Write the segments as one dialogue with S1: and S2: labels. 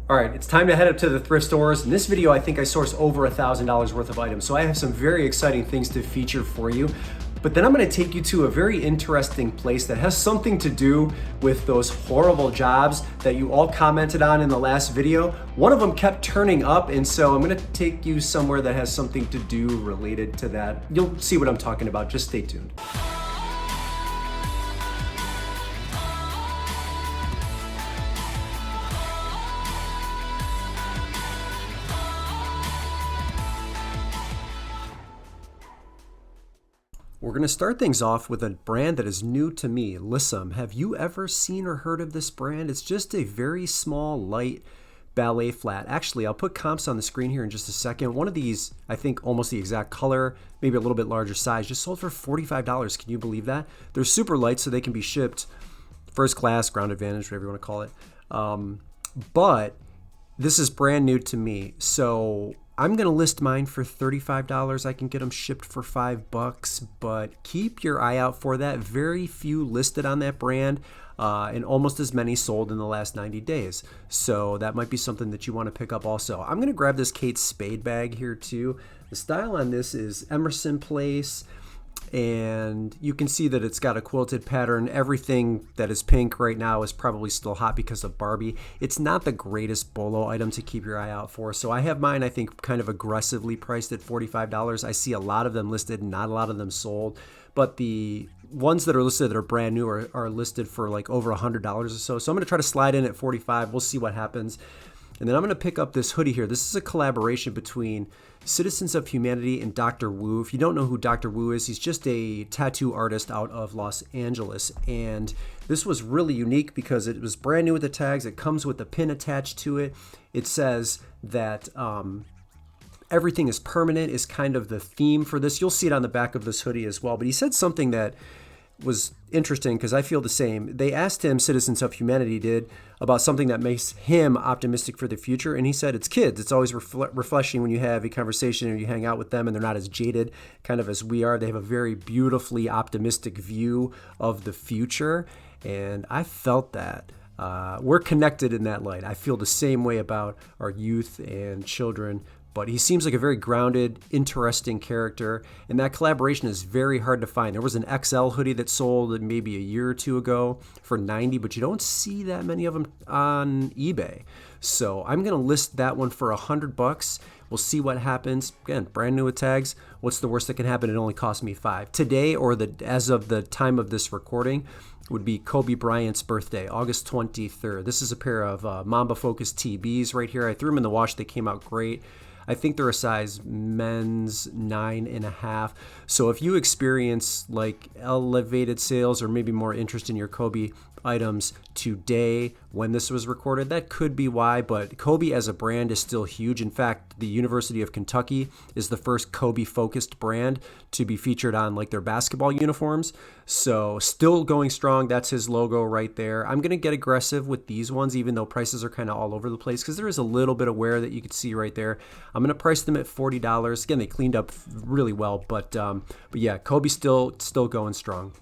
S1: All right, it's time to head up to the thrift stores. In this video, I think I sourced over $1,000 worth of items. So I have some very exciting things to feature for you. But then I'm gonna take you to a very interesting place that has something to do with those horrible jobs that you all commented on in the last video. One of them kept turning up, and so I'm gonna take you somewhere that has something to do related to that. You'll see what I'm talking about, just stay tuned. We're going to start things off with a brand that is new to me, Lissum. Have you ever seen or heard of this brand? It's just a very small, light ballet flat. Actually, I'll put comps on the screen here in just a second. One of these, I think almost the exact color, maybe a little bit larger size, just sold for $45. Can you believe that? They're super light, so they can be shipped first class, ground advantage, whatever you want to call it. But this is brand new to me, so I'm going to list mine for $35. I can get them shipped for $5, but keep your eye out for that. Very few listed on that brand, and almost as many sold in the last 90 days. So that might be something that you want to pick up also. I'm going to grab this Kate Spade bag here too. The style on this is Emerson Place, and you can see that it's got a quilted pattern. Everything that is pink right now is probably still hot because of Barbie. It's not the greatest bolo item to keep your eye out for. So I have mine, I think, kind of aggressively priced at $45. I see a lot of them listed, not a lot of them sold. But the ones that are listed that are brand new are listed for like over $100 or so. So I'm going to try to slide in at 45. We'll see what happens. And then I'm going to pick up this hoodie here. This is a collaboration between Citizens of Humanity and Dr. Wu. If you don't know who Dr. Wu is, he's just a tattoo artist out of Los Angeles. And this was really unique because it was brand new with the tags. It comes with a pin attached to it. It says that everything is permanent is kind of the theme for this. You'll see it on the back of this hoodie as well. But he said something that was interesting because I feel the same. They asked him, Citizens of Humanity did, about something that makes him optimistic for the future, and he said it's kids. It's always refreshing when you have a conversation or you hang out with them and they're not as jaded kind of as we are. They have a very beautifully optimistic view of the future, and I felt that. We're connected in that light. I feel the same way about our youth and children. But he seems like a very grounded, interesting character, and that collaboration is very hard to find. There was an XL hoodie that sold maybe a year or two ago for $90, but you don't see that many of them on eBay. So I'm going to list that one for $100. We'll see what happens. Again, brand new with tags. What's the worst that can happen? It only cost me $5. Today, or as of the time of this recording, would be Kobe Bryant's birthday, August 23rd. This is a pair of Mamba Focus TBs right here. I threw them in the wash. They came out great. I think they're a size men's 9.5. So if you experience like elevated sales or maybe more interest in your Kobe items today when this was recorded, that could be why. But Kobe as a brand is still huge. In fact, the University of Kentucky is the first Kobe focused brand to be featured on like their basketball uniforms. So still going strong. That's his logo right there. I'm going to get aggressive with these ones, even though prices are kind of all over the place, because there is a little bit of wear that you can see right there. I'm going to price them at $40. Again, they cleaned up really well, but yeah, Kobe's still going strong.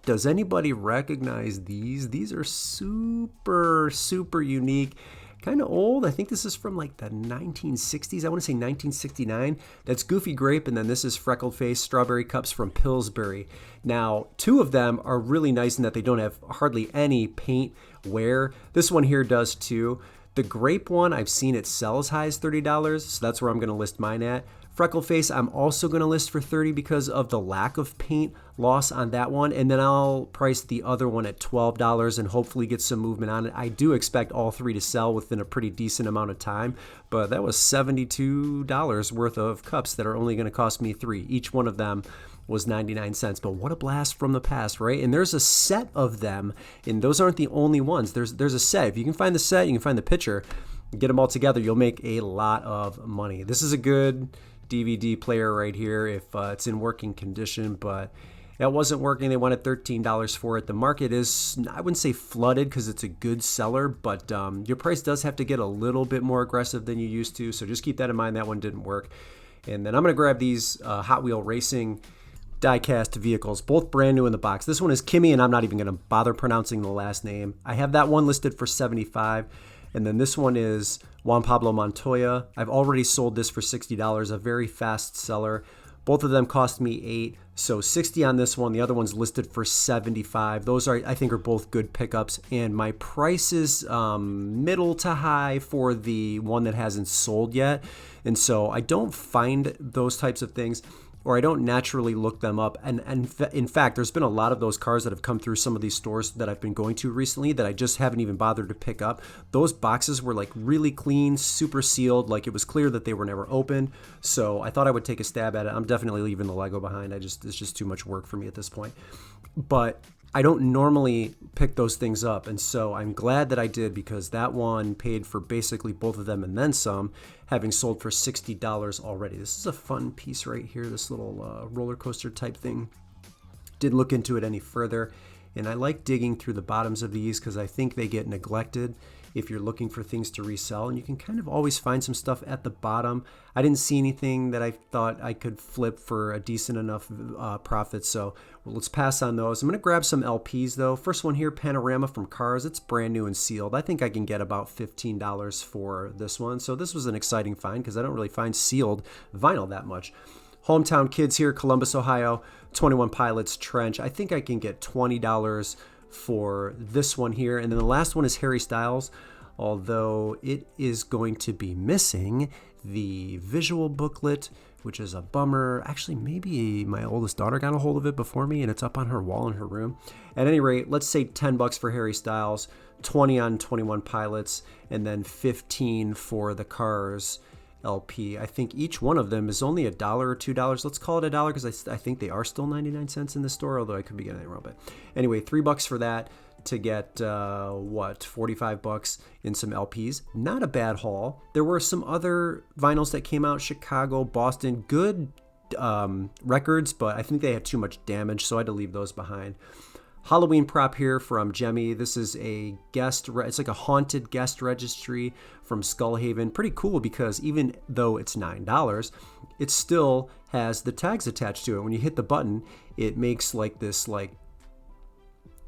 S1: Does anybody recognize these? These are super, super unique. Kind of old. I think this is from like the 1960s. I want to say 1969. That's Goofy Grape, and then this is Freckled Face Strawberry Cups from Pillsbury. Now, two of them are really nice in that they don't have hardly any paint wear. This one here does too. The grape one, I've seen it sell as high as $30, so that's where I'm going to list mine at. Freckle Face, I'm also going to list for $30 because of the lack of paint loss on that one. And then I'll price the other one at $12 and hopefully get some movement on it. I do expect all three to sell within a pretty decent amount of time, but that was $72 worth of cups that are only going to cost me $3. Each one of them was 99 cents. But what a blast from the past, right? And there's a set of them, and those aren't the only ones. There's a set. If you can find the set, you can find the picture, get them all together, you'll make a lot of money. This is a good DVD player right here if it's in working condition, but that wasn't working. They wanted $13 for it. The market is, I wouldn't say flooded because it's a good seller, but your price does have to get a little bit more aggressive than you used to, so just keep that in mind. That one didn't work. And then I'm going to grab these Hot Wheel Racing die-cast vehicles, both brand new in the box. This one is Kimmy, and I'm not even going to bother pronouncing the last name. I have that one listed for $75. And then this one is Juan Pablo Montoya. I've already sold this for $60, a very fast seller. Both of them cost me $8, so $60 on this one. The other one's listed for $75. Those I think are both good pickups, and my price is middle to high for the one that hasn't sold yet. And so I don't find those types of things, or I don't naturally look them up. And in fact, there's been a lot of those cars that have come through some of these stores that I've been going to recently that I just haven't even bothered to pick up. Those boxes were like really clean, super sealed, like it was clear that they were never opened. So I thought I would take a stab at it. I'm definitely leaving the Lego behind. It's just too much work for me at this point. But I don't normally pick those things up, and so I'm glad that I did, because that one paid for basically both of them and then some, having sold for $60 already. This is a fun piece right here, this little roller coaster type thing. Didn't look into it any further, and I like digging through the bottoms of these because I think they get neglected if you're looking for things to resell, and you can kind of always find some stuff at the bottom. I didn't see anything that I thought I could flip for a decent enough profit, so let's pass on those. I'm going to grab some LPs though. First one here, Panorama from Cars. It's brand new and sealed. I think I can get about $15 for this one, so this was an exciting find because I don't really find sealed vinyl that much. Hometown Kids here, Columbus, Ohio, 21 Pilots Trench. I think I can get $20 for this one here. And then the last one is Harry Styles, although it is going to be missing the visual booklet, which is a bummer. Actually, maybe my oldest daughter got a hold of it before me and it's up on her wall in her room. At any rate, let's say $10 for Harry Styles, 20 on 21 Pilots, and then 15 for the Cars LP. I think each one of them is only $1 or $2. Let's call it $1 because I think they are still 99 cents in the store, although I could be getting it wrong. But anyway, $3 for that to get $45 in some LPs. Not a bad haul. There were some other vinyls that came out, Chicago, Boston, good records, but I think they had too much damage, so I had to leave those behind. Halloween prop here from Jemmy. This is a guest, it's like a haunted guest registry from Skullhaven. Pretty cool because even though it's $9, it still has the tags attached to it. When you hit the button, it makes like this like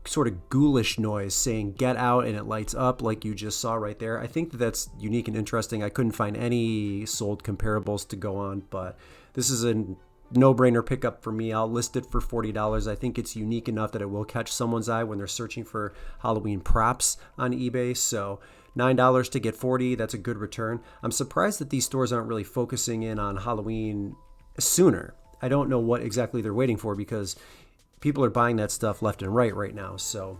S1: sort of ghoulish noise saying get out, and it lights up like you just saw right there. I think that's unique and interesting. I couldn't find any sold comparables to go on, but this is a no-brainer pickup for me. I'll list it for $40. I think it's unique enough that it will catch someone's eye when they're searching for Halloween props on eBay. So $9 to get $40, that's a good return. I'm surprised that these stores aren't really focusing in on Halloween sooner. I don't know what exactly they're waiting for because people are buying that stuff left and right now. So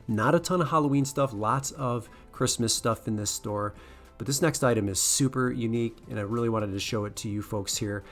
S1: not a ton of Halloween stuff, lots of Christmas stuff in this store. But this next item is super unique, and I really wanted to show it to you folks here.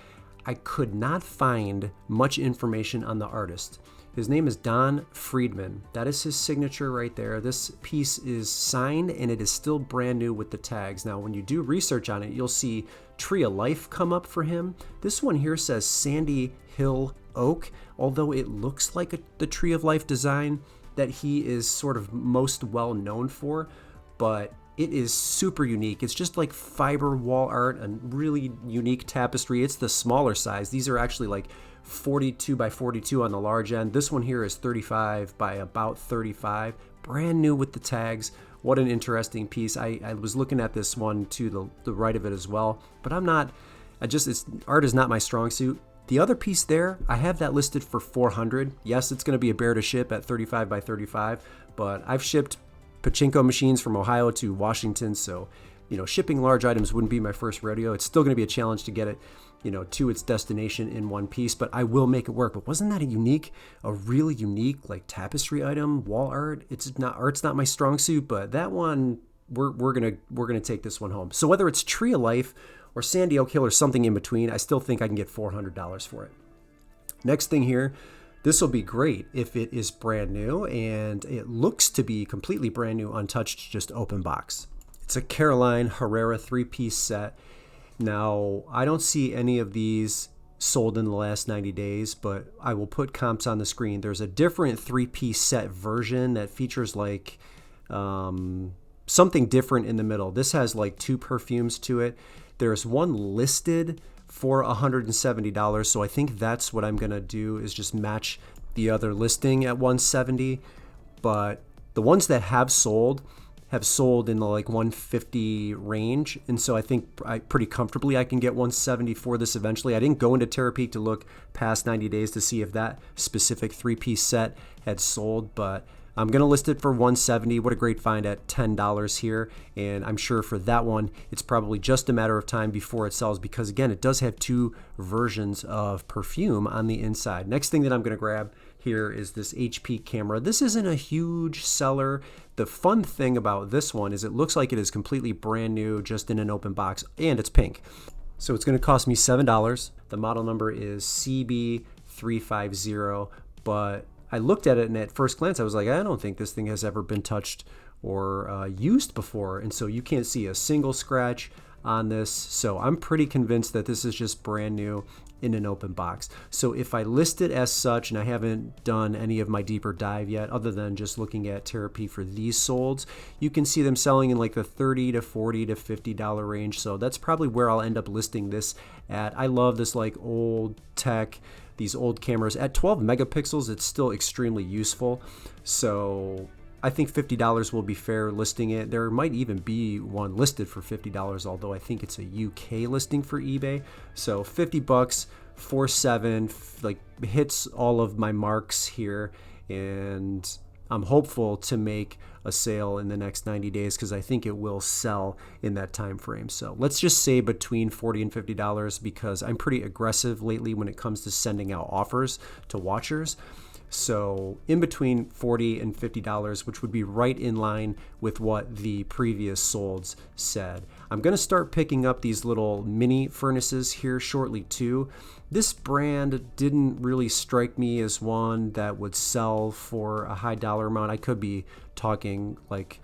S1: I could not find much information on the artist. His name is Don Friedman. That is his signature right there. This piece is signed and it is still brand new with the tags. Now, when you do research on it, you'll see Tree of Life come up for him. This one here says Sandy Hill Oak, although it looks like the Tree of Life design that he is sort of most well known for, but it is super unique. It's just like fiber wall art, a really unique tapestry. It's the smaller size. These are actually like 42 by 42 on the large end. This one here is 35 by about 35. Brand new with the tags. What an interesting piece. I was looking at this one to the right of it as well, but art is not my strong suit. The other piece there, I have that listed for $400. Yes, it's going to be a bear to ship at 35 by 35, but I've shipped pachinko machines from Ohio to Washington, so shipping large items wouldn't be my first rodeo. It's still going to be a challenge to get it to its destination in one piece, but I will make it work. But wasn't that a really unique like tapestry item, wall art? Art's not my strong suit, but that one we're gonna take this one home. So whether it's Tree of Life or Sandy Oak Hill or something in between, I still think I can get $400 for it. Next thing here. This will be great if it is brand new, and it looks to be completely brand new, untouched, just open box. It's a Caroline Herrera 3-piece set. Now, I don't see any of these sold in the last 90 days, but I will put comps on the screen. There's a different 3-piece set version that features like something different in the middle. This has like 2 perfumes to it. There's one listed for $170, so I think that's what I'm gonna do is just match the other listing at $170. But the ones that have sold, have sold in the like 150 range, and so I think pretty comfortably I can get 170 for this eventually. I didn't go into Terapeak to look past 90 days to see if that specific three-piece set had sold, but I'm going to list it for 170. What a great find at $10 here. And I'm sure for that one, it's probably just a matter of time before it sells because, again, it does have two versions of perfume on the inside. Next thing that I'm going to grab here is this HP camera. This isn't a huge seller. The fun thing about this one is it looks like it is completely brand new, just in an open box, and it's pink. So it's going to cost me $7. The model number is CB350, but I looked at it and at first glance I was like, I don't think this thing has ever been touched or used before. And so you can't see a single scratch on this. So I'm pretty convinced that this is just brand new in an open box. So if I list it as such, and I haven't done any of my deeper dive yet other than just looking at Therapy for these solds, you can see them selling in like the $30 to $40 to $50 range. So that's probably where I'll end up listing this at. I love this like old tech, these old cameras. At 12 megapixels, it's still extremely useful. So I think $50 will be fair listing it. There might even be one listed for $50, although I think it's a UK listing for eBay. So 50 bucks, 4.7, like hits all of my marks here. And I'm hopeful to make a sale in the next 90 days because I think it will sell in that time frame. So let's just say between $40 and $50 because I'm pretty aggressive lately when it comes to sending out offers to watchers. So in between $40 and $50, which would be right in line with what the previous solds said. I'm going to start picking up these little mini furnaces here shortly too. This brand didn't really strike me as one that would sell for a high dollar amount. I could be talking like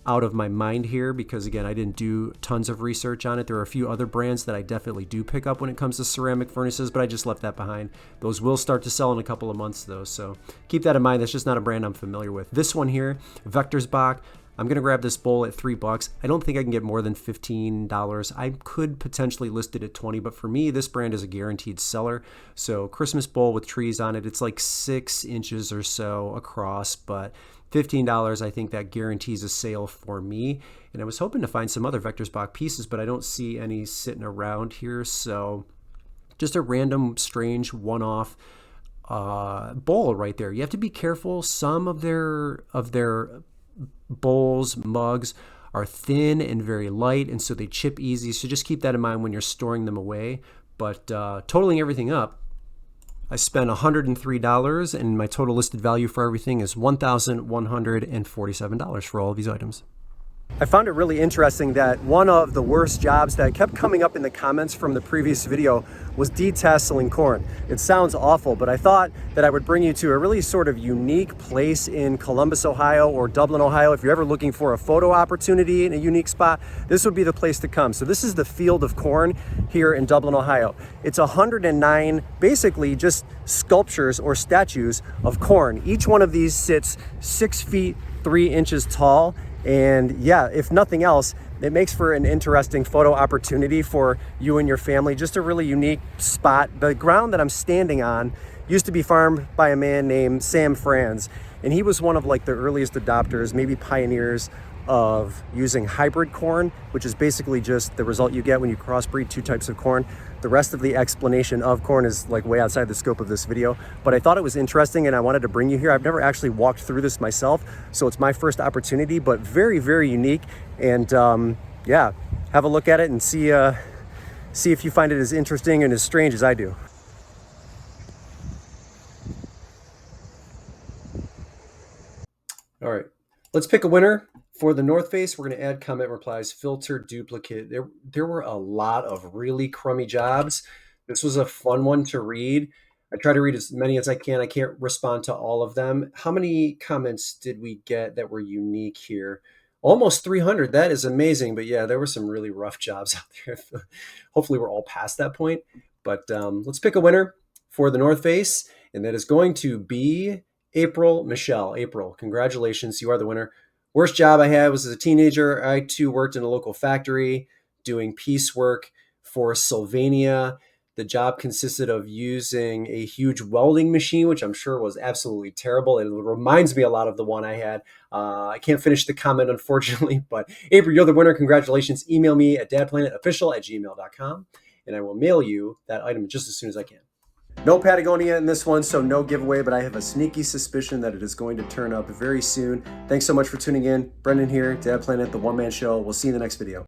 S1: out of my mind here because again I didn't do tons of research on it. There are a few other brands that I definitely do pick up when it comes to ceramic furnaces, but I just left that behind. Those will start to sell in a couple of months though, so keep that in mind. That's just not a brand I'm familiar with. This one here, Vectorsbach, I'm gonna grab this bowl at $3. I don't think I can get more than $15. I could potentially list it at 20, but for me, this brand is a guaranteed seller. So Christmas bowl with trees on it. It's like 6 inches or so across, but $15, I think that guarantees a sale for me. And I was hoping to find some other Vectorsbach pieces, but I don't see any sitting around here. So just a random, strange, one-off bowl right there. You have to be careful. Some of their bowls, mugs are thin and very light, and so they chip easy. So just keep that in mind when you're storing them away. But totaling everything up, I spent $103, and my total listed value for everything is $1,147 for all of these items. I found it really interesting that one of the worst jobs that kept coming up in the comments from the previous video was detasseling corn. It sounds awful, but I thought that I would bring you to a really sort of unique place in Columbus, Ohio or Dublin, Ohio. If you're ever looking for a photo opportunity in a unique spot, this would be the place to come. So this is the field of corn here in Dublin, Ohio. It's 109 basically just sculptures or statues of corn. Each one of these sits 6 feet 3 inches tall. And yeah, if nothing else, it makes for an interesting photo opportunity for you and your family. Just a really unique spot. The ground that I'm standing on used to be farmed by a man named Sam Franz. And he was one of like the earliest adopters, maybe pioneers of using hybrid corn, which is basically just the result you get when you crossbreed two types of corn. The rest of the explanation of corn is like way outside the scope of this video, but I thought it was interesting and I wanted to bring you here. I've never actually walked through this myself, so it's my first opportunity, but very, very unique. And yeah, have a look at it and see if you find it as interesting and as strange as I do. All right, let's pick a winner. For the North Face, we're going to add comment replies, filter duplicate. There were a lot of really crummy jobs. This was a fun one to read. I try to read as many as I can. I can't respond to all of them. How many comments did we get that were unique here? Almost 300. That is amazing. But yeah, there were some really rough jobs out there. Hopefully we're all past that point. But let's pick a winner for the North Face. And that is going to be April Michelle. April, congratulations. You are the winner. Worst job I had was as a teenager. I too worked in a local factory doing piecework for Sylvania. The job consisted of using a huge welding machine, which I'm sure was absolutely terrible. It reminds me a lot of the one I had. I can't finish the comment, unfortunately, but Avery, you're the winner. Congratulations. Email me at dadplanetofficial@gmail.com, and I will mail you that item just as soon as I can. No Patagonia in this one, so no giveaway, but I have a sneaky suspicion that it is going to turn up very soon. Thanks so much for tuning in. Brendan here, Dad Planet, the one-man show. We'll see you in the next video.